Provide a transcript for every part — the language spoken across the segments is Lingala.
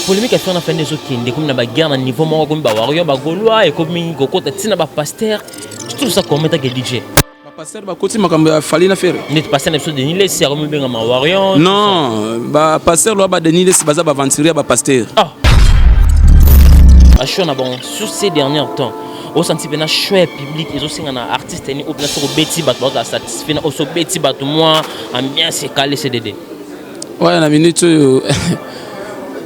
polémique a fait en fin des autres qui comme na ba guerre na niveau moko comme ba warrior ba gaulois et comme kokota tina ba pasteur tu trouves ça comment ta que DJ ba pasteur ba koti makambo ya fali na faire net pasteur na episode de Nile c'est comme benga ma warrior non ba pasteur lo ba de Nile c'est baza ba aventurier ba pasteur ah achona bon sur ces derniers temps au senti bena choix public et aussi un artiste ni obna sur beti bat ba satisfait na so beti bat moi ambiance calé CDD ouais na minute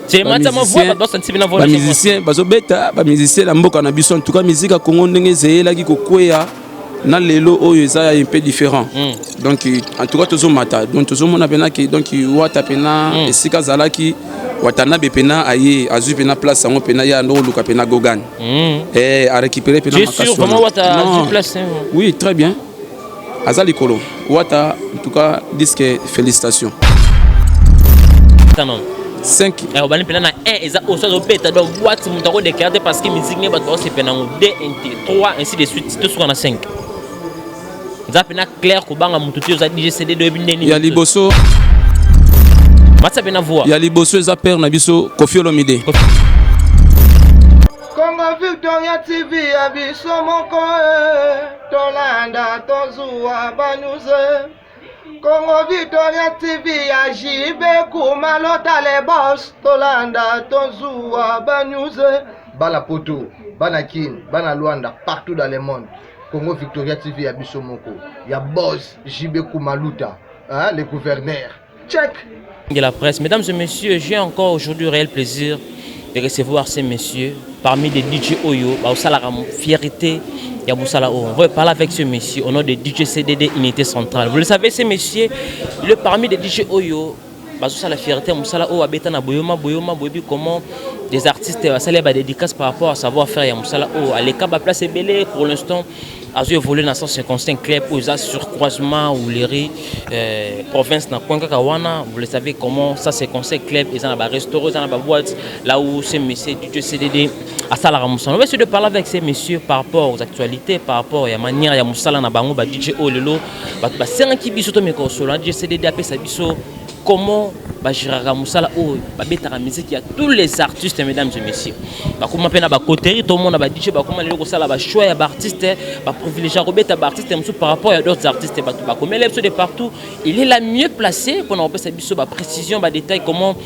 c'est matin ma voix ba senti bena voix musicien bazo beta ba musicien la mboka na biso en tout cas musique a Congo ndenge zeyela ki kokwea na lelo oyo eza un peu différent donc en tout cas tozo mata donc tozo mona bena ki donc wata pena esika zalaki watana bepena aye azu pena place sango pena ya ndo luka pena gogan a récupérer pena makaswa. C'est sûr vraiment wata azu place oui très bien azali kolo wata en tout cas disque félicitations canon 5 et on va pena na 1 eza au so beta donc boîte mutako déclarer parce que musique ne ba to c'est pena 2 3 ainsi de suite tout sur na 5 za pena clair ko banga mututi za DJ CD de bineni ya liboso Matsa bena voix. Ya liboso eza père na biso Koffi Olomide. Congo Victoria TV ya biso moko tolanda tozuwa banuze. Congo Victoria TV ya jibe kumalota le boss tolanda tozuwa banuze. Bana poto, bana kin, bana Luanda partout dans le monde. Congo Victoria TV ya biso moko. Ya boss jibe kumaluta, hein, le gouverneur. Check. De la presse. Mesdames et messieurs, j'ai encore aujourd'hui le réel plaisir de recevoir ces messieurs parmi des DJ Oyo. Fierté, on va parler avec ce monsieur au nom de DJ CDD Unité Centrale. Vous le savez, ces messieurs, le parmi des DJ Oyo, la fierté, comment des artistes va dédicace par rapport à savoir-faire. À l'écart, place est belé pour l'instant. A évolué dans 155 clubs où ils sur croisement ou les province na Kwanka-Kawana. Vous le savez comment ça se conseille club, ils ont un restaurant, ils ont une boîte là où ces messieurs du CDD à Salara Moussala. On va essayer de parler avec ces messieurs par rapport aux actualités, par rapport à la manière ya Moussala na bango ba DJ Olelo, ba c'est un qui biso to meko solo DJ CDD appelle ça biso comment ba giraka Moussala o ba betara musique, il y a tous les artistes mesdames et messieurs. Ba comment pena ba coterie tout le monde ba DJ ba comment lelo sala ba choix ya ba artiste ba privilégier robeta ba artiste par rapport à d'autres artistes ba ba comme les de partout, il est la mieux placé pour nous appeler ça biso ba précision ba détail comment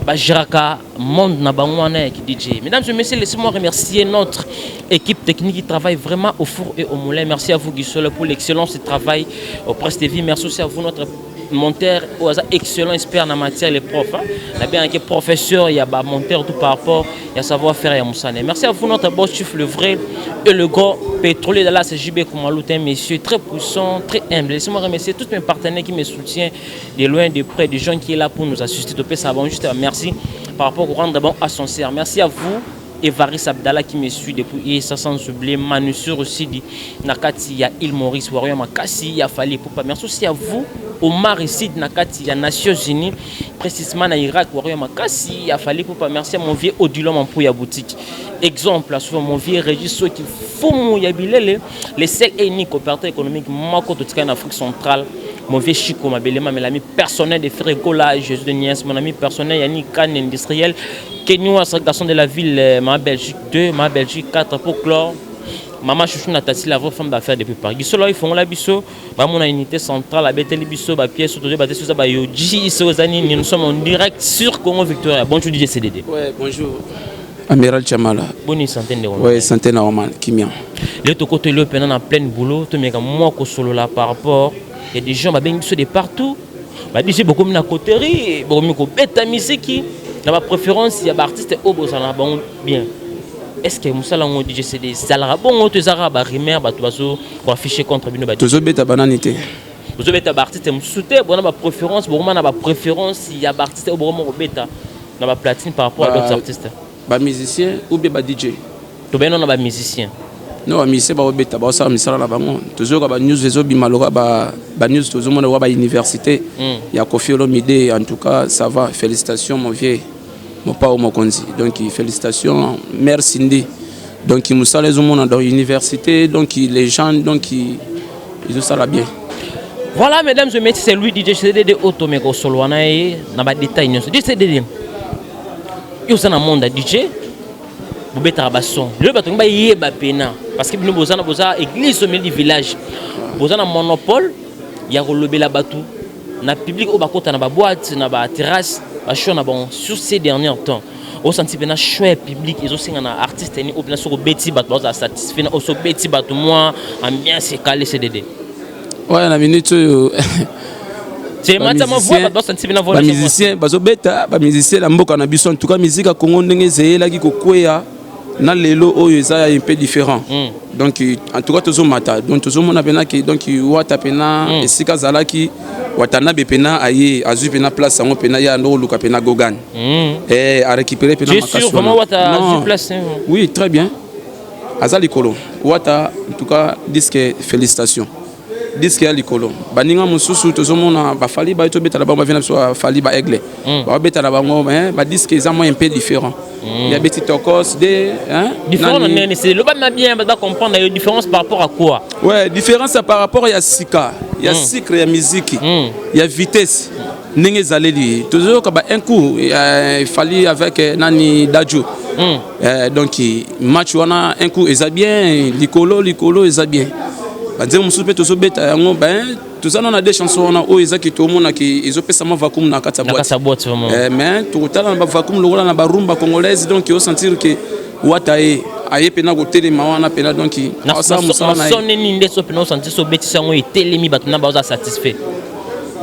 ba giraka monde na bango wana qui DJ. Mesdames et messieurs, laissez-moi remercier notre équipe technique qui travaille vraiment au four et au moulin. Merci à vous Guissol pour l'excellence du travail au Presse TV. Merci aussi à vous notre monteur excellent expert en matière les profs hein. Bien que professeur il y a bah monteur tout par rapport il y a savoir-faire et Moussane. Merci à vous notre boss chef le vrai et le gros pétrolier de la CJB Koumaloutin messieurs très puissant très humble. Laissez-moi remercier tous mes partenaires qui me soutiennent de loin de près, des gens qui est là pour nous assister au ça va juste merci par rapport au rendre bon à son service. Merci à vous Evaris Abdallah qui me suit depuis ça sans oublier Manusur aussi dit Nakati ya Il Maurice Warrior Makasi ya Fali Poupa. Merci aussi à vous Omar ici Nakati ya Nations Unies précisément na Irak Warrior Makasi ya Fali Poupa. Merci à mon vieux Odilon Mampouya boutique. Exemple là sur mon vieux Régis qui fou ya bilele les seuls et uniques opérateurs économiques mako tout en Afrique centrale. Mon vieux Chico Mabelema, mes amis personnels de Frère Gola, Jésus de Niès, mon ami personnel Yannick Khan industriel, Kenyoua, garçon de la ville, ma Belgique 2, ma Belgique 4 pour clore. Maman Chouchou Natati, la vraie femme d'affaires depuis Paris. Ils font la biso, mon unité centrale, la bête biso, la pièce autour de la bâtisse, nous sommes en direct sur Congo Victoria. Bonjour DJ CDD. Ouais, bonjour. Amiral Chamala. Bonne santé de ouais, santé normale, Kimia. Le côté le pendant en plein boulot, tout mais moi que solo là par rapport, il y a des gens qui sont de partout. Bah DJ beaucoup na coterie, beaucoup ko beta musique, na ma préférence il y a artiste au bozana bon bien. Est-ce que Moussala on DJ CD salara bon te zara ba rimer ba toazo pour afficher contre bino ba. Tozo beta bananité. Tozo beta artiste moussouté, bon na ma préférence, bon na ma préférence il y a artiste au bon beta na ma platine par rapport à d'autres artistes. Ba musicien ou bien ba DJ. To ben on a ba musicien. Non, musicien ba beta ba ça misala na bango. Tozo ba news ezo bimaloka ba news tozo mona ba université. Ya Koffi Olomide en tout cas ça va. Félicitations mon vieux. Mon père mon konzi. Donc félicitations merci Cindy. Donc Moussa les hommes dans l'université donc les gens donc ils ont ça là bien. Voilà mesdames et messieurs, c'est lui DJ CDD Otomeko Solwana na ba détail non. DJ CDD. yo ça na monde DJ bobeta ba son le bato ba yeba pena parce que bino bozana boza église au milieu du village bozana monopole ya kolobela batu na public au bakota na ba boîte na ba terrasse ba show na bon sur ces derniers temps au senti pena show public ils ont singa na artiste ni au pena sur beti batu baza satisfait na au so beti batu moi ambiance calé CDD ouais na minute c'est maintenant voix ba senti pena voix musicien bazo beta ba musicien la mboka na biso en tout cas musique a Congo ndenge zeyela ki kokwea na lelo oyo eza un peu différent donc en tout cas tozo mata donc tozo mona pena ki donc wata pena esika zalaki watana be pena aye azu pena place sango pena ya ndo luka pena gogan a récupérer pena makasona je suis vraiment wata azu place oui très bien azali kolo wata en tout cas disque félicitations disque ya likolo baninga mususu tozomona bafali ba to beta la bango vient so fali ba aigle ba beta la bango ba disque ils ont un peu différent il y a petit tokos de différent c'est le pas bien ba comprendre la différence par rapport à quoi ouais différence par rapport à sika il y a cycle ya musique il y a vitesse ninge zaleli toujours ka ba un coup il fallait avec nani Dadjo donc match wana un coup ils a bien likolo ils a bien dire musu pe tozo beta yango ben tout ça on a des chansons on a o ezaki to mona ki ezopesa ma vacuum na kata boîte mais total na vacuum lokola na barumba congolaise donc il faut sentir que watae aye pena ko telema wana pena donc ça musa na sonne ni ndeso pena sentir so beti sango etelemi batuna baza satisfait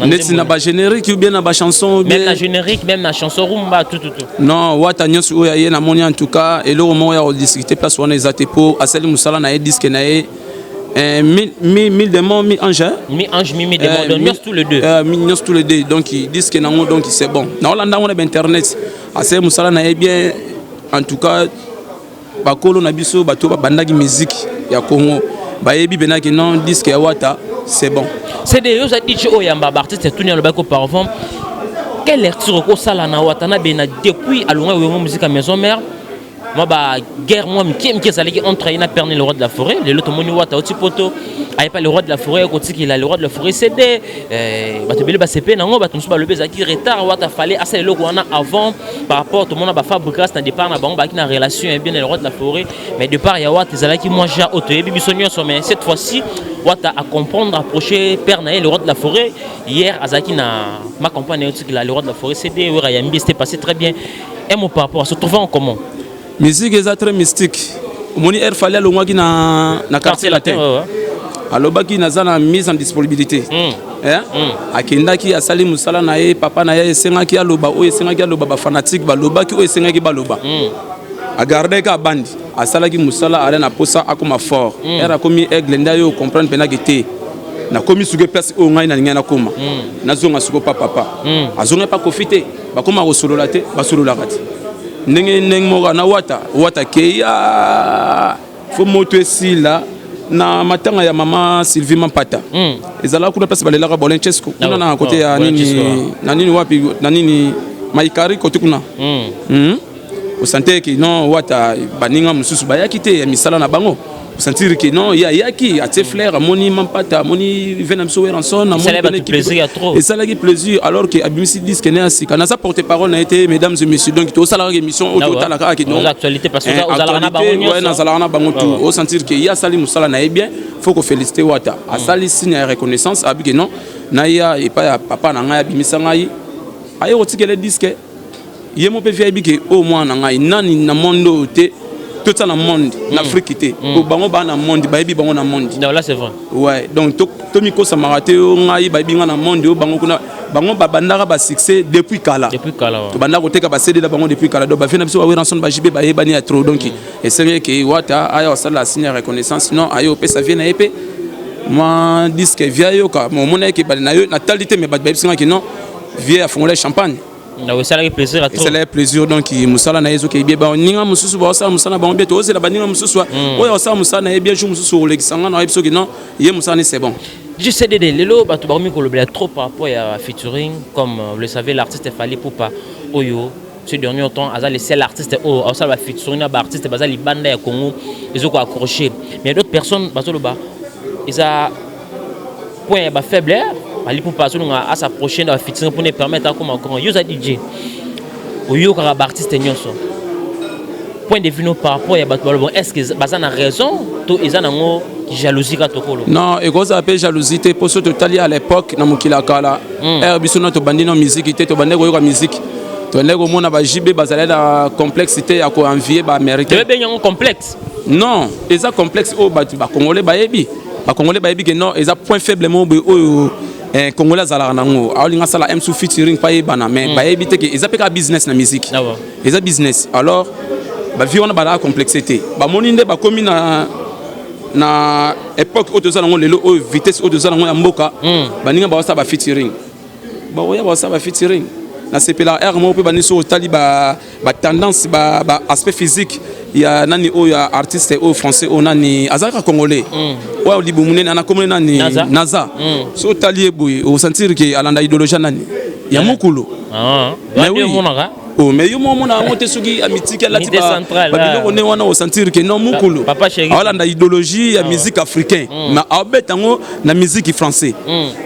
neti na ba générique ou bien na ba chanson même la générique même la chanson rumba tout non wata nyonso o yaye na moni en tout cas et le moment ya discuter place wana ezate po asali musala na e disque na e 1000 démons, 1000 anges. 1000 anges, 1000 démons, nous tous les deux. Nous tous les deux, donc ils disent que non, donc c'est bon. Dans Hollande, on a internet. Assez Moussala n'a bien, en tout cas, Bakolo Nabiso, Batoba, Bandagi musique, ya Congo. Baebi Benaki non, disent que Wata, c'est bon. C'est des choses à dire que Oyamba Bartis, c'est tout le bac auparavant. Quelle lecture au Salana Watana Bena depuis à loin où musique à maison mère? Moi bah guerre moi qui est entre ina perné le roi de la forêt les autres moni wata oti poto aye pas le roi de la forêt côté qu'il a le roi de la forêt cédé ba te bele ba CP nango ba tunsu ba le bezaki retard wata fallait assez le wana avant par rapport tout le monde ba fabriquer na départ na bango ba ki na relation bien le roi de la forêt mais départ ya wata zalaki moi ja auto yebi bisonyo so mais cette fois-ci wata à comprendre approcher père na le roi de la forêt hier azaki na ma compagne oti qu'il a le roi de la forêt cédé ouais yambi c'était passé très bien et mon par rapport à se trouver en commun musique est très mystique. Moni er fallait le mois qui na quartier latin. Alors baki na zana mise en disponibilité. Akenda ki asali musala na ye papa na ye senga ki aloba o senga ki aloba ba fanatique ba loba ki o senga ki ba loba. A garder ka bandi asala ki musala ala na posa akoma fort. Era komi aigle ndayo comprendre pena gete. Na komi suge place o ngai na ngana koma. Na zonga suko papa. Azonga pa profiter. Ba koma ko solo laté ba solo la rati. Neng moga na wata ke ya fo moto esila na matanga ya mama Sylvie Mampata ezala kuna place balela ka Bolenchesco kuna na côté ya nini wapi na nini Maikari côté kuna o sentait que non wata baninga mususu bayaki te ya misala na bango o sentir que non yaki a tes frères moni Mampata moni venam so ranson na moni plaisir trop et ça la plaisir alors que abimisi disque na sika na sa porte-parole na été mesdames et messieurs donc to sala émission au total la ka non l'actualité parce que ozala na bango ouais na zala na bango tout au sentir que ya sali musala na bien faut que féliciter wata a sali signe de reconnaissance abi que non na ya et pas papa na ngai abimisa ngai ayo otikele disque yemo pe via bi que au moins na ngai nani na mondo te tout ça dans le monde, en Afrique, au bango dans le monde, baby bango dans le monde. Non là c'est vrai. Ouais, donc Tomiko Samarate, on a baby dans le monde, bango kuna bango babandara ba succès depuis Kala. Depuis Kala. To bandara ko teka ba cédé la bango depuis Kala. Donc ba fina biso wa ranson ba jibe ba yebani a trop donc et c'est vrai que wata ayo ça la signe reconnaissance sinon ayo pe ça vient na épée. Moi disque via yo ka mon mona ke ba na yo na talité mais ba bisinga ki non via a fongole champagne. Non, ça a plaisir à trop. C'est le plaisir donc musala na yezo ke bien ba ninga mususu ba sa musala ba mbeto ozela ba ninga mususu oyo sa musala na bien jou mususu o lekisanga na ebiso ke non ye musala c'est bon. Je sais des lelo ba to ba mi ko le trop par rapport à featuring comme vous le savez l'artiste Fally Ipupa oyo ce dernier temps azal les seuls artistes o ça va featuring na ba artiste bazali libanda ya Congo ils ont accroché mais d'autres personnes bazolo ba ils a point ba faiblesse Fally Ipupa à s'approcher de la featuring pour nous permettre à comme encore use DJ oyoka ba artiste nyonso point de vue no par rapport ya bato bon est-ce que baza na raison to eza nango jalousie ka tokolo non et cause appelle jalousie te pour ce total à l'époque na mukila kala biso na to bandino musique te to bandeko yoka musique to ndeko mona ba JB bazala da complexité ya ko envier ba américain te benyango complexe non eza complexe o ba congolais ba yebi que non eza point faible mo o congolais azala nango alinga sala M featuring pa yebana mais ba yebi te que eza peka business na musique eza business alors ba vie on a ba complexité ba moninde ba komi na époque au toza nango lelo o vitesse au toza nango ya mboka baninga ba sa ba featuring ba oya ba sa ba featuring na sepela r mo pe bani so tali ba tendance ba aspect physique ya nani o ya artiste o français o nani azaka congolais wa libu munene na komone nani naza so tali eboy o sentir que alanda idéologie nani ya mukulu mais oui oh mais yo mona monte suki amitique la tiba babilo ne wana au sentir que non mukulu alanda idéologie ya musique africain mais abetango na musique français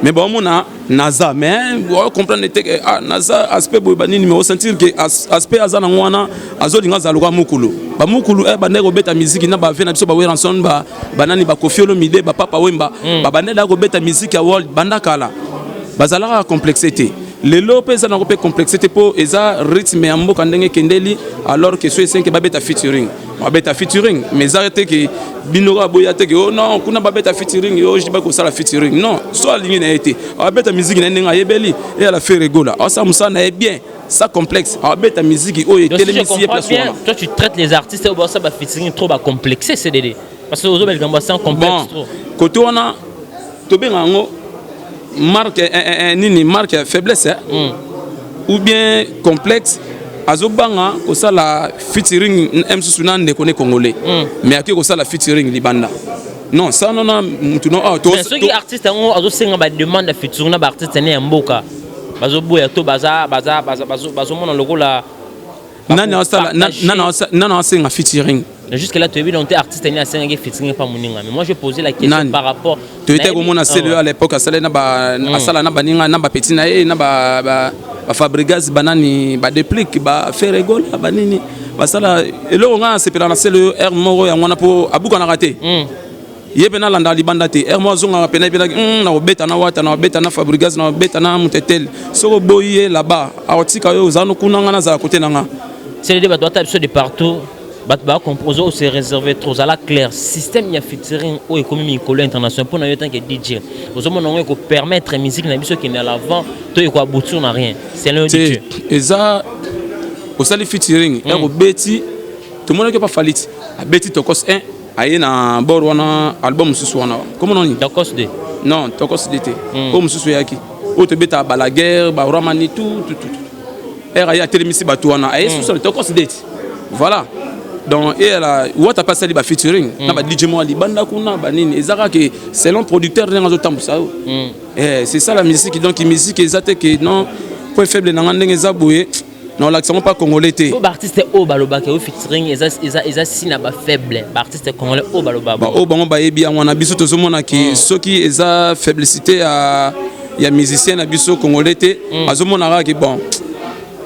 mais bon mona naza mais on comprendre que naza aspect boy banini mais au sentir que aspect azana wana azolinga zaluka mukulu ba mukulu ba ndeko beta musique na ba vena biso ba weranson ba banani ba kofiolo mide ba papa wemba ba bandela ko beta musique ya world bandakala bazalaka complexité les lopes ont une complexité pour eza rythme ya mboka ndenge kendeli alors que ceux 5 babeta featuring mais arrêtez que binora boyate que oh non kuna babeta featuring yo je ba ko sala featuring non soit ligne na été babeta musique na ndenga yebeli et à la faire rigola ça musa na est bien ça complexe babeta musique o télémisie place toi tu traites les artistes au ça ba featuring trop ba complexé CDD parce que aux autres gamba c'est complexe trop côté on a to bengango marque nini marque faiblesse ou bien complexe azobanga ko sala featuring msusu nande kone congolais mais akiko ko sala featuring libanda non ça non mutu non to ceux qui artistes ngo azo senga ba demande featuring na ba artiste ne mboka bazo boya to bazo mona lokola nana senga featuring jusque là tu es bien artiste ni asenga featuring pas moninga mais moi je posais la question par rapport tu étais comme on a celle à l'époque asala na ba asala na baninga na ba petit na na ba Fabregas banani ba déplique ba faire rigole banini basala elo nga sepela na celle R moro ya ngwana po abuka na raté yebena landa libanda te R mo zonga pena bela na obeta na wata na obeta na Fabregas na obeta na mutetel soko boye là-bas aotika yo zanu kunanga na za côté nanga c'est le débat doit être de partout batba composer ou se réserver trop à la clair système ya featuring ou économie colo international pour na tant que DJ aux hommes on ko permettre musique na biso qui est à l'avant to ko aboutir na rien c'est le DJ et ça au sali featuring et au beti tout le monde que pas falit a beti tokos 1 aye na bord wana album susu wana comment on dit tokos 2 non tokos 2 te comme susu yaki o te beta ba la guerre ba romani tout era ya télémisi ba wana aye susu tokos 2 voilà donc et la what a passé les featuring na ba DJ mo libanda kuna banini ezaka que selon producteur n'azo tambusa c'est ça la musique donc musique exacte que non point faible na ndenge zaboué non l'accent pas congolais té ba artiste o baloba ke featuring eza sina ba faible ba artiste congolais o baloba ba o bango ba yebi ngwana biso tozomona ki soki eza faiblesse ya musicien na biso congolais té azomona ka ki bon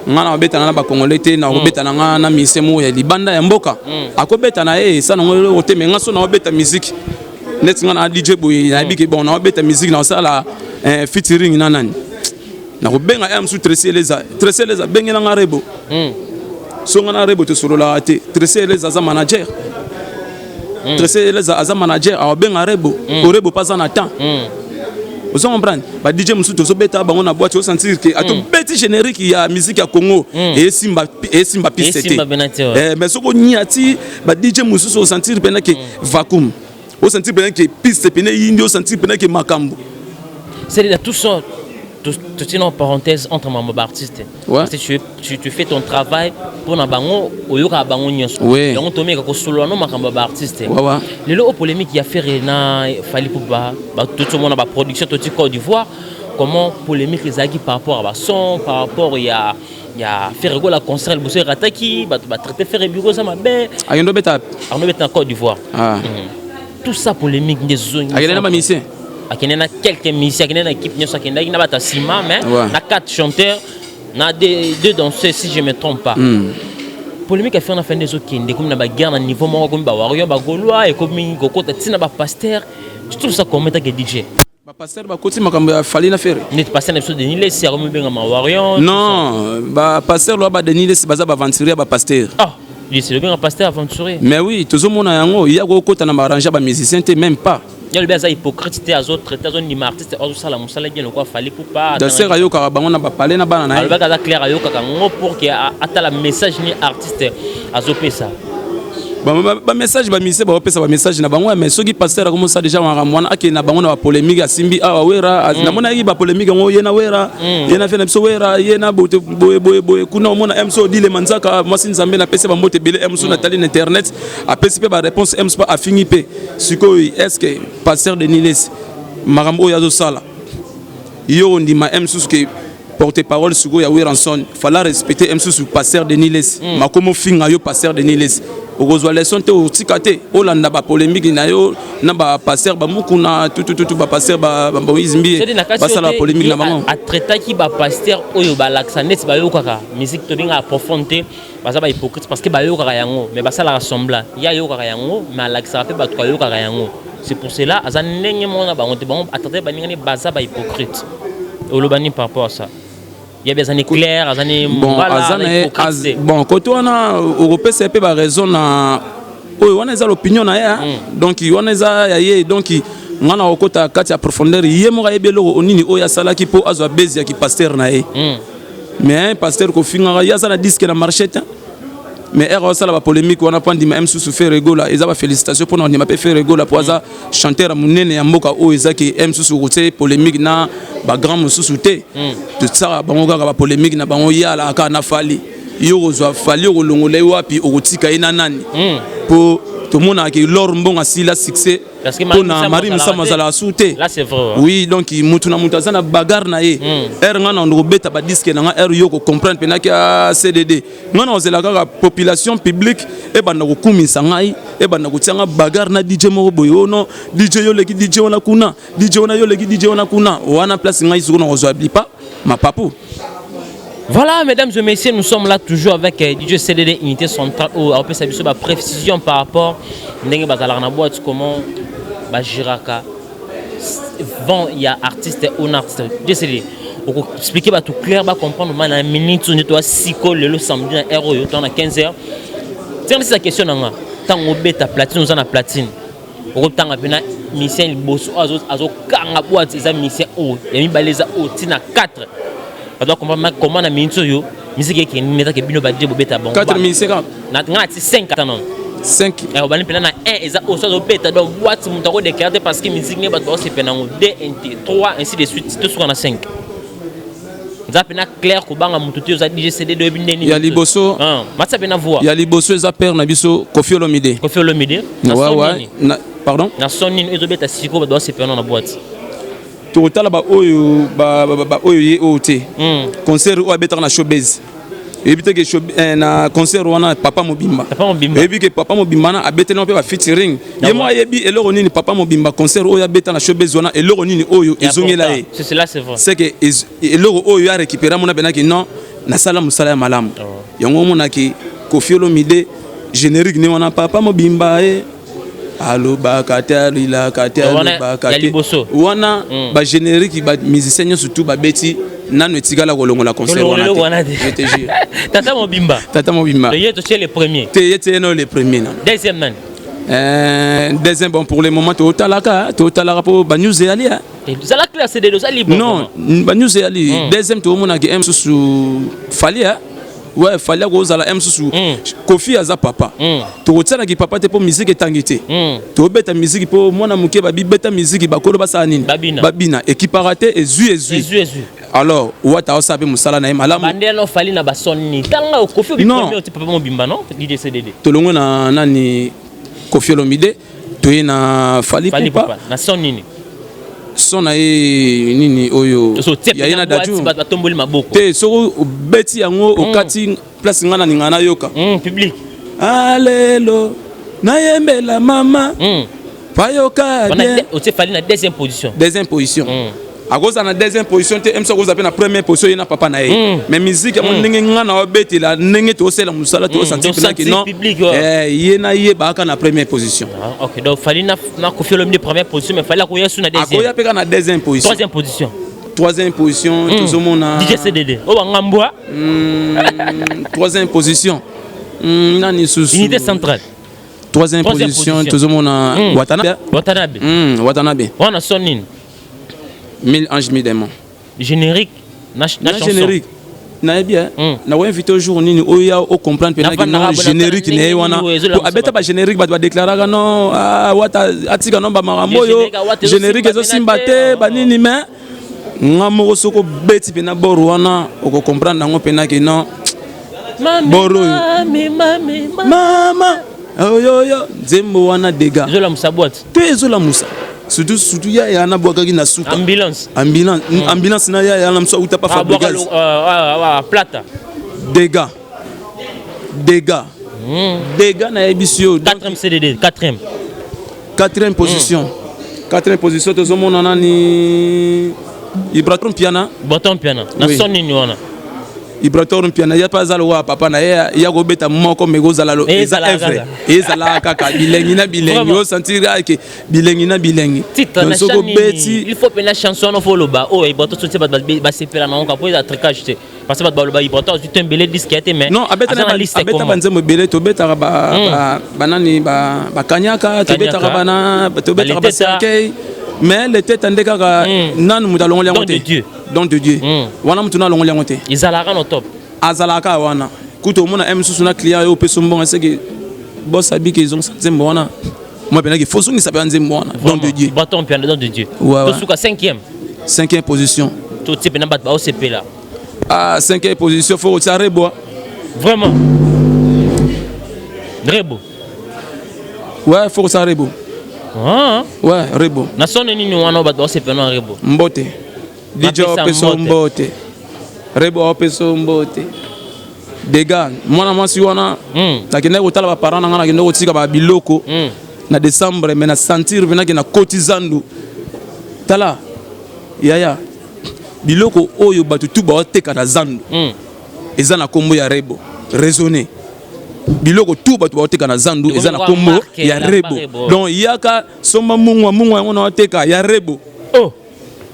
ngana obetana na ba congolais te na obetana nga na misemo ya libanda ya mboka akobetana ça ngolo te menga so na obeta musique net ngana DJ boy na biki bon na obeta musique na sala featuring na nani na kobenga msu Tracy Eleza bengena nga rebo so ngana rebo te solo la te Tracy Eleza za manager Tracy Eleza za manager a benga rebo ko rebo pas en temps vous comprenez ba DJ musu to so beta bango na boîte au sentir que ato beti générique ya musique ya Congo et simba piste mais soko niati ba DJ musu so sentir pena que vacuum au sentir pena que piste pena yindi au sentir pena que makambo c'est là tout ça tout une parenthèse entre mambo artiste parce que tu fais ton travail pour na bango oyoka bango nyonso donc to meka ko solo no makambo artiste le lo polémique il y a fait na fali pouba tout le monde ba production tout Côte d'Ivoire comment polémique les agi par rapport à ba son par rapport il y a faire rigoler la concert le bossé rataki ba traiter faire bureau ça mabe ayendo beta Côte d'Ivoire tout ça polémique des zones ayena ba musicien akene na quelques musiciens akene na équipe nyonso akene na bata sima mais na 4 chanteurs Na deux danseurs, si je ne me trompe pas. Polémique a fait en fin des autres qui est comme na guerre à niveau moi comme Warrior, Gaulois et comme Goko Tatina pasteur. Tu trouves ça comment t'as que DJ? Pasteur côté makambo fallait na faire. N'est pas un épisode de Nile c'est remis bien ma Warrior. Non, pasteur là de Nile c'est bazar aventurier pasteur. Ah, il c'est le bien pasteur aventurier. Mais oui, tout le monde a yango, il y a Goko tana arranger ba musicien même pas. Il y a le bien hypocrite à autres traiter zone ni artiste au sala musala bien quoi fallait pour pas. De ser ayo ka bango na ba parler na bana na. Alors ba clair ayo ka ngo pour que ata la message ni artiste azopé ça. Ba message ba mise ba pesa ba message na bango mais soki pasteur comme ça déjà wa mwana ake na bango na polémique asimbi awa wera na mona yi ba polémique ngo yena wera yena fe na biso wera yena bote boye kuna mona emso dile manzaka mwasi nzambe na pesa ba mbote bele emso na tali na internet a pesi pe ba réponse emso pas afini pe siko est-ce que pasteur de Niles marambo yazo sala yo ndima emso que porte-parole siko ya Weranson fallait respecter emso sur pasteur de Niles makomo finga yo pasteur de Niles Okozwa leçon te otikate olanda ba polémique na yo na ba pasteur ba mukuna tout ba pasteur ba Moïse Mbi ba sala polémique na bango a traiter ki ba pasteur oyo ba laksa net ba yo kaka musique to binga approfondir ba za ba hypocrite parce que ba yo kaka yango mais ba sala rassembla ya yo kaka yango mais laksa pe ba to yo kaka yango c'est pour cela azan ndenge mona ba onte ba a traiter ba ngani ba za ba hypocrite olobani par rapport à ça. Il y a des années claires, des années bon, quand on a européen, c'est peu la raison na on a l'opinion na donc on a donc on a au côté à profondeur il y a mo ga ebelo onini o ya sala ki po azwa base ya ki pasteur na mais pasteur ko finga ya sala disque na marché mais er sala ba polémique on a pas dit même sous faire rigola et ça va félicitations pour on m'a fait faire rigola pour ça chanteur munene ya mboka o ezaki m sous côté polémique na ba grand mususu te tout ça bango ka ba polémique na bango ya la ka na fali yo ozwa fali o longola wapi o tika ina nani pour tout le monde a qui leur bon assis la succès pour na mari msama zala souté là c'est vrai oui donc mutu na mutu azana bagarre na ye ngana ndo beta ba disque na yo ko comprendre pena ki CDD ngana ozela ka population publique e banda ko kumisa ngai e banda ko tianga bagarre na DJ moko boyo no DJ yo leki DJ ona kuna DJ ona yo leki DJ ona kuna wana place ngai zuko na ozwa blipa ma papu. Voilà, mesdames et messieurs, nous sommes là toujours avec DJ CDD Unité Centrale. On peut savoir la précision par rapport à boîte comment Giraka vend il y a artiste ou un artiste. DJ CDD, on peut expliquer tout clair, on comprendre la minute où tu as 6 le samedi à héros, tu as 15 heures. C'est la question tant on bet ta platine, nous en a platine. On peut t'en mission il bosse azo kanga boîte ces mission oh, il y a mis baleza oh, tina 4. On doit comprendre comment on a mis sur yo musique qui n'est pas que bino badje bobeta bon 4050 na ngati 5 non 5 et on va aller na 1 eza au so beta donc boîte mon tako déclarer parce que musique n'est pas c'est penango 2 3 ainsi de suite tout sur na 5 za pena clair ko banga mututi za DJ CD de bindeni ya liboso matsa pena voix ya liboso za père na biso Koffi Olomide ouais pardon na sonine ezo beta siko ba doit se penango na boîte totala ba oyo ye ote concert o abeta na showbiz ebite ke na concert wana papa mobimba ebike papa mobimba na abeta na pe ba featuring ye mo ayebi eloko nini papa mobimba concert oyo abeta na showbiz wana eloko nini oyo ezongela ye c'est cela c'est vrai c'est que eloko oyo ya récupérer mona benaki non na sala musala ya malamu yango mona ki Koffi Olomide générique ni wana papa mobimba allo bakatari la katari bakati wana ba générique ba musicien surtout ba beti nanu etikala kolongola concert wana tata mobimba te c'est le premier te no le premier non deuxième nani deuxième bon pour le moment totalaka pour ba news ali ça la classe de ça libre non ba news ali deuxième to mona ki sous falia ouais fallait que ozala msusu Koffi aza papa to tsana ki papa te po musique etangité to beta musique po mwana muke ba beta musique ba kolo basa nini babina équiparate ezu alors wata osabe musala na malamu bande no fali na basonni tanga Koffi bi premier te papa mobimba non DJ CDD to longo na nani Koffi Olomide to na fali papa na sonnini sona nini oyo ya ina daju batomboli maboko te soko beti yango okati place ngana ningana yoka public alelo nayembela mama payoka bien on s'est fallu na deuxième position à cause de la deuxième position te aime ça cause de la première position il n'a pas naé mais musique mon ndenge ngana obeti la ndenge to sela musala to sentir que non yena yeba na première position. OK, donc fallait na Koffi Olomide première position mais fallait ko yesu na deuxième. Akoya peka na deuxième position. Troisième position tout le monde DJ CDD o ngambwa troisième position nani susu unité centrale. Troisième position tout le monde Watanabe on a sonné 1000 anges 1000 démons générique na générique na bien na wa invité aujourd'hui ni oya o comprendre que na générique ne wana to abeta ba générique ba déclarer non wata atika no ba marambo yo générique ezo simbate ba nini mais ngamo soko beti pena boru wana o comprendre ngo pena que non boru mama oyo nzembo wana dega zola musa boîte te zola musa surtout ya na bwaka na suka ambulance na ya na mso uta pa fabrigas plata dega na ebisio 4e CDD 4e position 4e position to zomo na ni Ibraton Piana na sonni ni wana Ibraton Piana ya pas zalo wa papa na ya go beta moko megoza lalo ezala kaka bilengi na bilengi o sentir que bilengi na bilengi donc soko beti il faut pena chanson no follow ba o Ibraton so ba sepela na onka po za tricage te parce que ba Ibraton tu tembele disque était mais non abeta banzemo bele to beta ba banani ba kanyaka to beta bana to beta ba sakei mais les têtes en dégâts nan mutalongo liangote don de Dieu wana mutuna longo liangote izalaka no top azalaka wana kuto mona emsusu na client yo peso mbonga seke boss abi que ils ont nzembo wana moi pena que fosu ni sape nzembo wana don de Dieu bâton piano don de Dieu to suka 5e position to type na bat ba OCP là 5e position faut retirer Rebo vraiment Rebo ouais faut retirer Rebo ouais Rebo na sonne nini wana bat ba OCP na Rebo mbote DJ Opeso mbote Rebo Opeso mbote dega mwana mwasi wana nakende kotala ba parents nanga nakende kotika ba biloko na décembre mais na sentir venaki na cotizandu tala yaya biloko oyo batu tu ba oteka na zandu eza na kombo ya Rebo raisonner biloko tu batu ba oteka na zandu eza na kombo ya Rebo donc yaka somba mungwa yango na oteka ya Rebo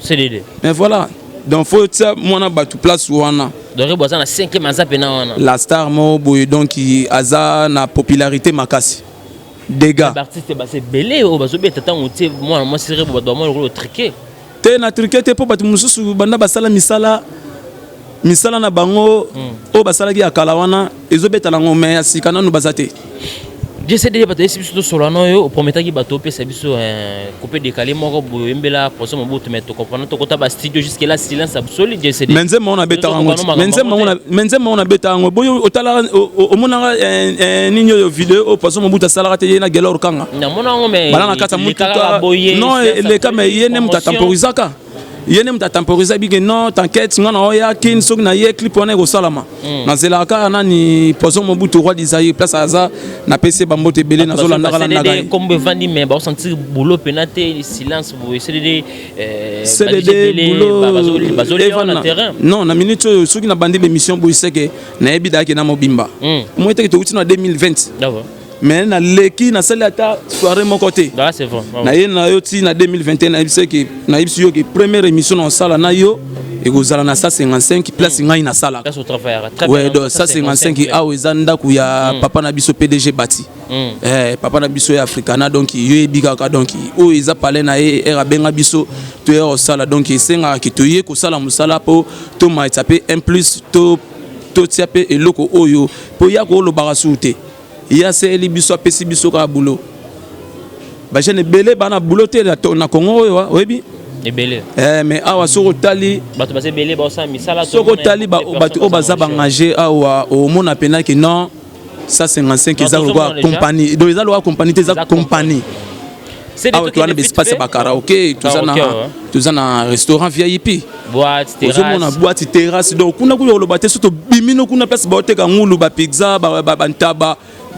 CDD mais voilà donc faut ça mona batu place wana donc Rebo za na 5e mazape na wana la star mo boy donc aza na popularité makasi dégâts artiste ba c'est belé o bazobeta tango tie mwana mo si Rebo ba mo le triquer te na triquer te po batu mususu banda basala misala na bango o basala ki akala wana ezobeta nango mais asika nanu bazate JCD bato esibiso solano yo prometaki bato pesa biso coupé décalé moko boyembela poso mobutu mais to comprendre to kota ba studio jusque là silence absolu JCD menzema on beta ngo menzema on beta ngo boyo otala omonanga ninyo yo video o poso mobutu sala te na gelor kanga na mona ngo mais bana kata mutuka non le kama yene muta temporizaka yene muta temporiser bige non t'inquiète ngana oya kin sok na ye clip on go salama na zelaka nani poso mobutu roi d'Isaïe place aza na PC bambote belé na zola ndala ndaga comme vandi mais ba sentir boulot penate silence vous CDD boulot bazoli na terrain non na minute soki na bandi l'émission boiseke na ebida ke na mobimba moi te to na 2020 d'accord mais na leki na sala ta soirée mon côté là c'est vrai na yena yo ti na 2021 na ibiseki na ibisi yo ki première émission na sala na yo et gozala na 155 place ngai na sala ouais donc 155 awo ezanda ku ya papa na biso PDG bati papa na biso ya Africana donc yo ebika ka donc o eza palais na e era benga biso to ya sala donc esenga ki to ye ko sala musala po to ma taper un plus to tiape eloko oyo po ya ko lo barasute ya seli biso apesi biso ka boulot ba jeune belé bana boulot te na Congo oyo webi ebele mais awa soko tali bato ba belé ba sa misala soko tali ba bato o baza ba engagé awa o mona pena que non 155 eza lo compagnie donc eza lo compagnie te eza compagnie awa to ana espace ba karaoké tout ça na restaurant VIP boîte terrasse boîte terrasse donc kuna ku lo baté surtout bimino kuna place ba oteka ngulu ba pizza ba ntaba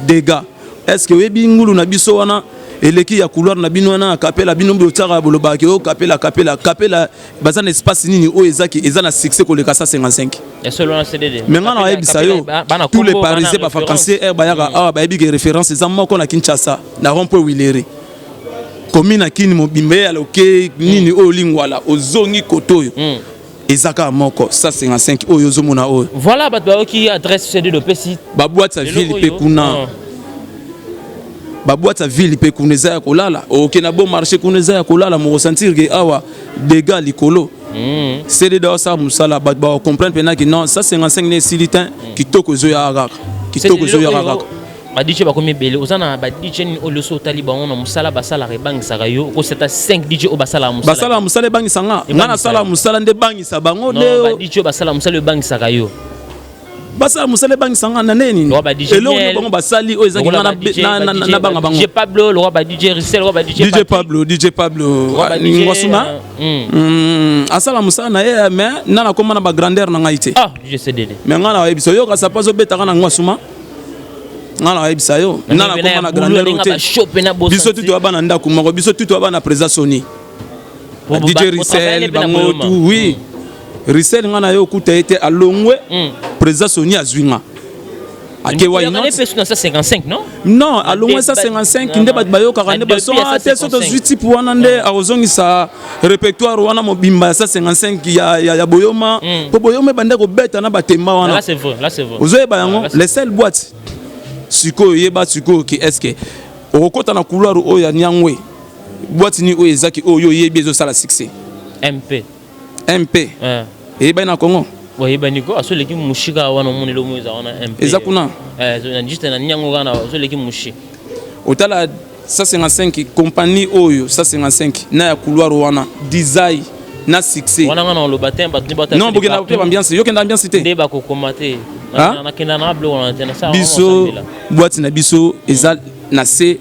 dégâts est-ce que webi ngulu na biso wana eleki ya couloir na bino na capella bino botara boloba ke o capella bazana espace nini o ezaki ezana succès ko le kasa 55 et selon la CDD mais ngana yebisa yo tous les parisiens ba vacanciers bayaka awa bayebi ke référence za moko na Kinshasa na rond-point Willeri commune akini mobimbe ya loke nini o lingwala ozongi kotoyo ezaka moko 155 oyo zomona oyo voilà bato qui adresse CD de PC ba boîte sa ville pe kuna ba boîte sa ville pe kuna za kolala OK na bon marché kuna za kolala mo ressentir que awa dégâts likolo CD de ça musala ba comprendre pena que non 155 ne silitin kitoko zo ya raka kitoko zo ya raka ba DJ ba komi belé ozana ba DJ ni oloso taliba on musala basala rebangisa yo ko c'est 5 DJ o basala musala bangisa nga ngana sala musala nde bangisa bango de ba DJ basala musala bangisa yo basala musala bangisa nga na neni elo bango basali o ezaki na banga bango DJ Pablo le roi ba DJ Rissel roi ba DJ Pablo ngwasuma asala musala na ye mais nana komana ba grandeur na ngaite DJ CDD mais ngana wa biso yo ka sa pazo betaka na ngwasuma ngana yebisa yo nana koma na grandeur te biso tutu abana ndako moko biso tutu abana présent Sony DJ Rissel bango tout oui Rissel ngana yo kuta été à longwe présent Sony azwinga ake wa ino 155 non non à longwe 155 nde bat bayo karande baso ate soto zwiti pour wana nde azongisa répertoire wana mobimba 155 ya boyoma po boyoma bande ko beta na batemba wana là c'est vrai ozoye ba yango les seules boîtes siko yeba siko ki eske okota na couloir o ya nyangwe boîte ni o ezaki o yo yebi ezo sala succès MP yeba na Congo yeba niko aso leki mushika wana monelo moza wana MP ezakuna na juste na nyango wana aso leki mushi otala 155 compagnie oyo 155 na ya couloir wana design na succès wana ngana lo batem bat ni batem non bokena pe ambiance yo kenda ambiance te ndeba ko commenter na kenda na blo wana tena ça biso boîte na biso ezal na C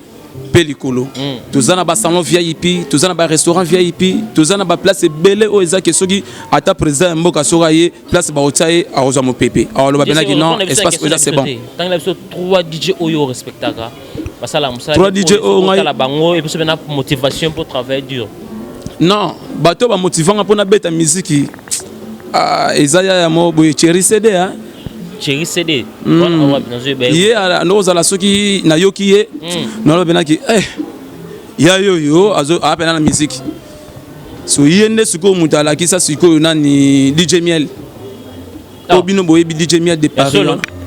pelikolo tozana ba salon VIP tozana ba restaurant VIP tozana ba place belé o ezaki soki ata président mboka soraye place ba otaye a roza mo pepe alors ba benaki non espace oza c'est bon tant la biso 3 DJ oyo respectaka basala musala 3 DJ o ngai la bango et puis na motivation pour travailler dur non bato ba motivanga pona beta musique ezaya ya mo boye Chéri CD hein Chéri CD wana wa binazo be ye no za la soki na yoki ye no benaki ya yo azo apena na musique so yende suko mutala kisa suko nani DJ Miel obino boye DJ Miel de Paris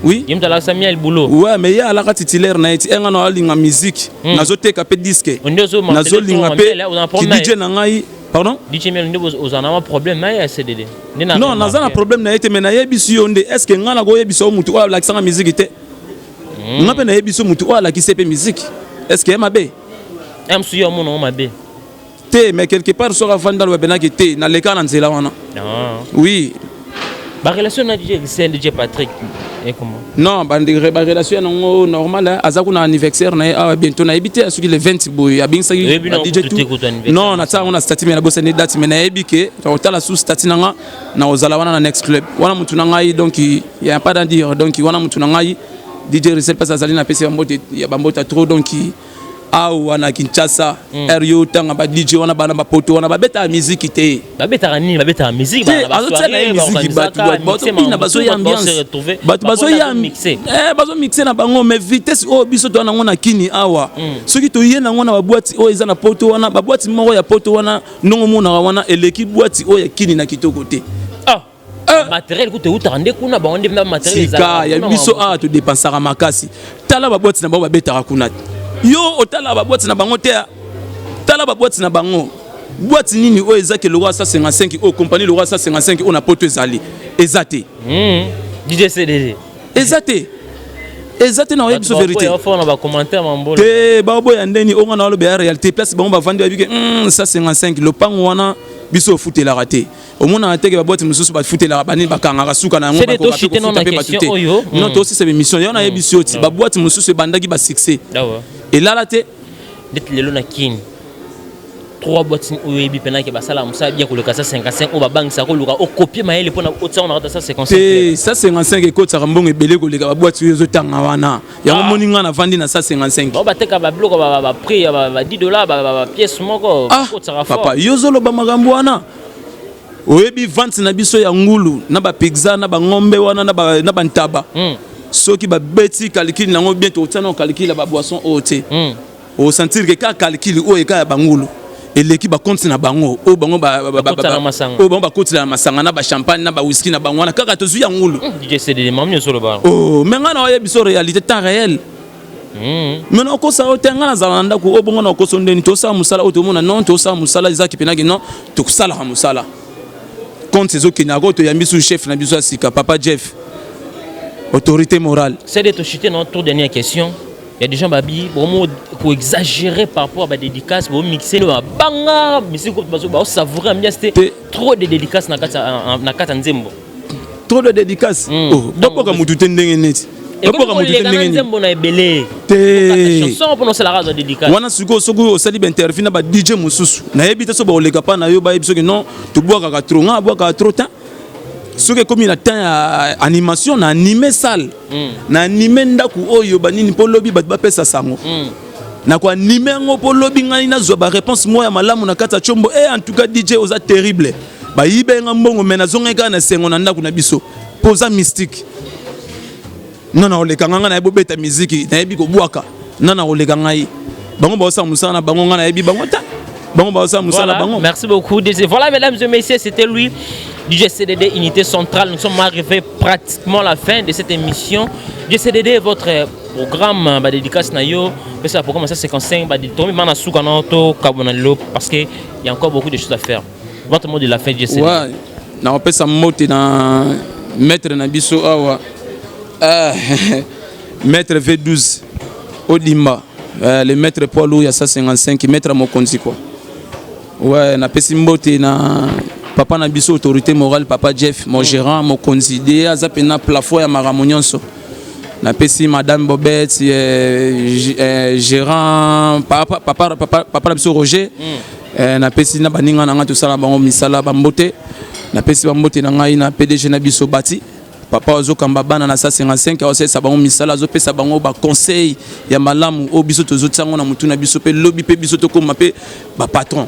oui yimtala sa Miel boulot ouais mais ya la titulaire na eti engano alinga musique nazo teka pe disque nazo linga pe ki DJ na ngai pardon DJ Miel ndebo ozana problème na ya CDD non nazana problème na ete mais na yebisu yonde est-ce que ngana go yebisu mutu o la kisanga musique te ngape na yebisu mutu o la kisepe musique est-ce que mabe amsu yo mono mabe te mais quelque part sur avant dans le benaki te na leka na nzela wana oui ba relation na DJ Rissel DJ Patrick et comment non ba relation non normal azaku na anniversaire na bientôt na ebité asuki le 20 boy abingisa DJ tout non na ça on a statut mais na bossa ne date mais na ebike otala sous statut nanga na ozala wana na next club wana mutu na ngai donc il y a pas d'en dire donc wana mutu na ngai DJ Rissel pas azali na PC mbote ya bambota trop donc au wana Kinshasa RU tanga ba DJ wana bana ba poto wana ba beta musique te ba beta nini ba beta musique ba soirée ba bazo ya ambiance bazo ya mixer bazo mixer na bango mais vitesse o biso to na ngona kini awa soki to yena ngona ba boîte o eza na poto wana ba boîte moko ya poto wana ndongo mona wana eleki boîte o ya kini na kitoko te matériel ko te utande kuna ba onde na matériel za ya biso to dépensera makasi tala ba boîte na ba betara kuna yo otala ba boîte na bango te tala ba boîte na bango boîte nini o ezaki le roi 155 o compagnie le roi 155 on a poto ezali ezate DJ CDD ezate na yebiso vérité on fa na ba commentaire mambo te ba boya ndeni o ngana lo be réalité place bango ba vandi ba bike 155 le pango wana biso foute la raté au monde a été que ba boîte mususu ba foute la bani ba kanga suka na ngomba ko ba non to aussi c'est émission y on a yebiso ti ba boîte mususu bandaki ba succès et là la te dit lelo na kin 3 boîtes où il y a des salams, ça bien que le cas 55 ou bang ça ou copier maël pour on a ça 55. Ça 55 écoute ça rambon et belé que les boîtes sur les tanga wana. Il y a un morning on a vendu na ça 55. On va te ka ba bloc ba prix $10 ba pièce moko papa yozolo ba magambo wana. Oyebi vente na biso ya ngulu na ba pizza na ba ngombe wana na ba ntaba. Ceux qui ba beti calcul nango bien to tano calcul ba boisson OT. Au sentir que ka calcul o e ka ba ngulu. Et l'équipe va continuer à bango, au bango ba côté la masanga na ba champagne na ba whisky na bango na kaka to zuya ngulu. DJ CDD mamnyo sur le bar. Oh, mais ngana oye biso réalité ta réel. Maintenant ko sa otenga na zalanda ko obongo na ko sondeni to sa musala oto mona non to sa musala izaki penaki non to kusala ha musala. Compte ces autres qui n'a to yambi sous chef na biso sika papa Jeff. Autorité morale. C'est de te chuter notre dernière question. Il y a des gens babi pour exagérer par rapport à la dédicace, pour mixer le banga, musique pour savourer ambiance trop de dédicaces na kata nzembo. Trop de dédicaces. Oh, pourquoi comme tu t'endenges net? Pourquoi comme tu t'endenges nzembo na ebele? Chanson pour nous c'est la raison de dédicace. Wana suko soko sali ba interview na ba DJ mususu. Na yebita so ba oleka pa na yo ba yebiso que non, tu bois ka trop nga bois ka trop temps. Ce qui est comme il a temps animation na animé salle na animé ndaku oyo banini po lobby ba pesa sango na ko animé ngo po lobby ngani na zo ba réponse moya malamu na kata chombo en tout cas DJ oza terrible ba yibe nga mbongo mena zonga ka na sengo na ndaku na biso poza mystique nana oleka nganga na bobeta musique na yebi ko bwaka nana oleka ngai bango ba osa musana bango ngana yebi bango ta bango ba osa musana bango. Merci beaucoup. Voilà mesdames et messieurs, c'était lui DJ CDD Unité Centrale. Nous sommes arrivés pratiquement à la fin de cette émission. DJ CDD, votre programme dédicace nayo, c'est pour commencer 55 parce qu'il y a encore beaucoup de choses à faire. Votre mot de la fin, DJ CDD. Ouais, on peut ça monter dans maître Nabiso Awa, maître V12 Odimba, le maître Paul Louis à 55, maître Mokonzi quoi. Ouais, na pesi mbote na papa na biso autorité morale papa Jeff mon gérant mon considéré azapena plafond ya maramonionso na pesi madame Bobette gérant papa na biso Roger na pesi na baninga na nga to sala bango misala bambote na pesi bambote na ngai na PDG na biso bati papa ozokamba bana na 55 osesa bango misala azopesa bango ba conseil ya malamu o biso tozotango na mutu na biso pe lobby pe biso to koma pe ba patron.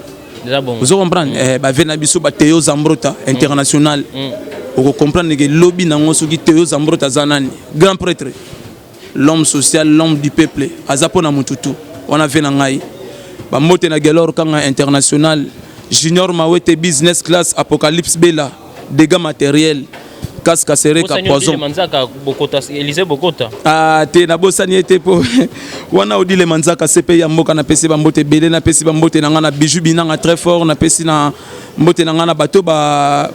Vous comprenez? Venabiso Théo Zambrota international. Vous comprenez que le lobby n'a pas Théo Zambrota Zanani, grand prêtre, l'homme social, l'homme du peuple. Azapona Mututu. On a fait Nangai. Bamote na Gelor Kanga international. Junior Mawete business class Apocalypse Bella. Dégâts matériels. Casque serré ka poison. Élysée Bokota. Ah, te na bosani ete po. Wana odile manzaka CP ya mboka na pesi ba mbote belé na pesi ba mbote na ngana bijou binanga très fort na pesi na mbote na ngana bato ba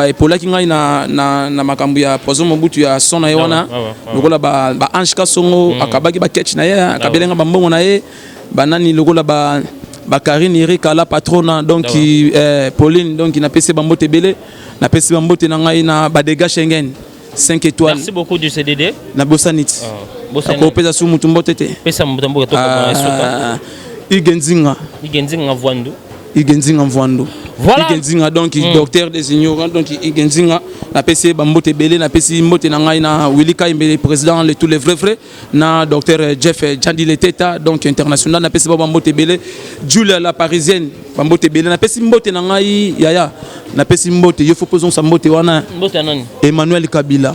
epolaki ngai na makambu ya poison mobutu ya son na wana. Lokola ba ange kasongo akabaki ba catch na ye akabelenga ba mbongo na ye banani lokola ba Karine Erika la patrona donc Pauline donc na pesi ba mbote belé. Na pesi bambote na ngai na badega Schengen 5 étoiles. Merci beaucoup du CDD. Na bosanit. Ko pesa su mutu mbote te. Pesa mutu mbote to ko esoka. Igenzinga Vwandu. Igenzinga Vwandu. Voilà. Igenzinga donc docteur des ignorants donc Igenzinga na pesi bambote belé na pesi mbote na ngai na Willy Kaimbe président le tous les vrais na docteur Jeff Jandi Leteta donc international na pesi bambote belé Julia la parisienne bambote belé na pesi mbote na ngai yaya na pesi mbote il faut poser sa mbote wana Emmanuel Kabila.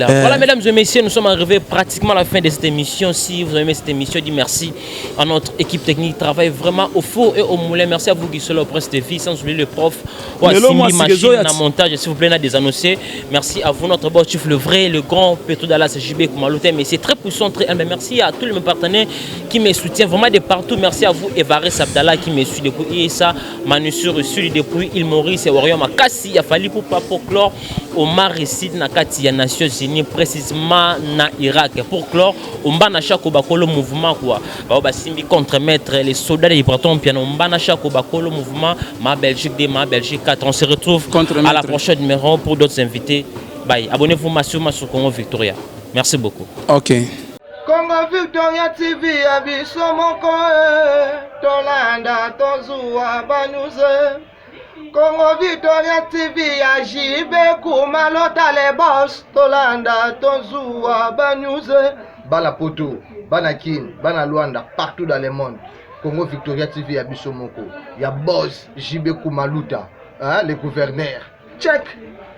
Voilà mesdames et messieurs, nous sommes arrivés pratiquement à la fin de cette émission. Si vous avez aimé cette émission, dis merci à notre équipe technique qui travaille vraiment au four et au moulin. Merci à vous qui sont là auprès de cette vie, sans oublier le prof Simbi machine à montage s'il vous plaît, des annoncés. Merci à vous notre boss Chif le vrai, le grand Petro Dallas JB Koumaloté, mais c'est très puissant, très merci à tous les partenaires qui me soutiennent vraiment de partout. Merci à vous Evaré Sabdala qui me suit depuis ISA, Manusur Sud depuis Île Maurice et Orion Makassi, il a fallu pour pas pour clore Omar Sid Nakati ya Nations Unies précisément na Irak pour clore Ombana Chako Bakolo mouvement quoi. Ba Simbi contre-maître les soldats des Bretons piano Ombana Chako Bakolo mouvement ma Belgique 4. On se retrouve à la prochaine numéro pour d'autres invités. Bye. Abonnez-vous sur Congo Victoria. Merci beaucoup. OK. Congo Congo Victoria TV ya biso moko tolanda tozua banyuze Congo Victoria TV ya JB Kumalota les boss tolanda tozua banyuze Bana Poto, Bana Kin, Bana Luanda partout dans le monde Congo Victoria TV ya biso moko ya boss JB Kumaluta le gouverneur check